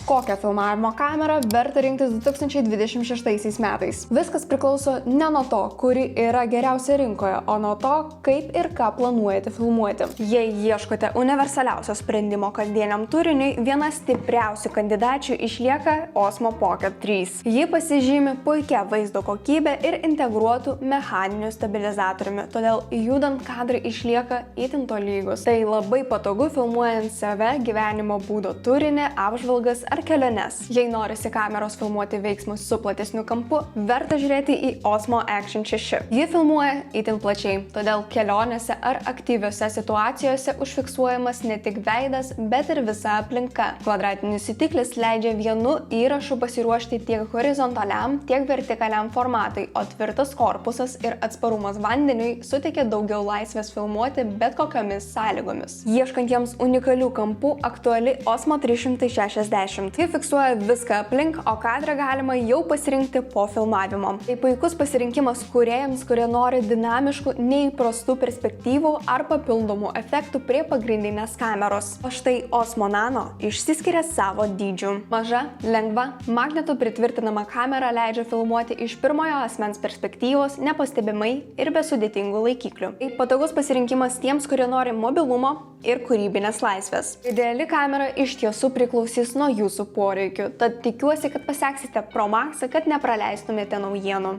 Kokią filmavimo kamerą verta rinktis 2026 metais? Viskas priklauso ne nuo to, kuri yra geriausia rinkoje, o nuo to, kaip ir ką planuojate filmuoti. Jei ieškote universaliausio sprendimo kasdieniam turiniui, viena stipriausių kandidačių išlieka Osmo Pocket 3. Ji pasižymi puikia vaizdo kokybė ir integruotų mechaniniu stabilizatoriumi, todėl judant kadrai išlieka itin tolygus. Tai labai patogu filmuojant save, gyvenimo būdo turinį, apžvalgas ar keliones. Jei norisi kameros filmuoti veiksmus su platesniu kampu, verta žiūrėti į Osmo Action 6. Ji filmuoja itin plačiai, todėl kelionėse ar aktyviose situacijose užfiksuojamas ne tik veidas, bet ir visa aplinka. Kvadratinis jutiklis leidžia vienu įrašu pasiruošti tiek horizontaliam, tiek vertikaliam formatui, o tvirtas korpusas ir atsparumas vandeniui suteikia daugiau laisvės filmuoti bet kokiomis sąlygomis. Ieškantiems unikalių kampų aktuali Osmo 360. Ji fiksuoja viską aplink, o kadrą galima jau pasirinkti po filmavimo. Tai puikus pasirinkimas kūrėjams, kurie nori dinamiškų, neįprastų perspektyvų ar papildomų efektų prie pagrindinės kameros. O štai Osmo Nano išsiskiria savo dydžiu. Maža, lengva, magnetu pritvirtinama kamera leidžia filmuoti iš pirmojo asmens perspektyvos nepastebimai ir be sudėtingų laikiklių. Tai patogus pasirinkimas tiems, kurie nori mobilumo ir kūrybinės laisvės. Ideali kamera iš tiesų priklausys nuo jūsų poreikių, tad tikiuosi, kad paseksite Pro Maxą, kad nepraleistumėte naujienų.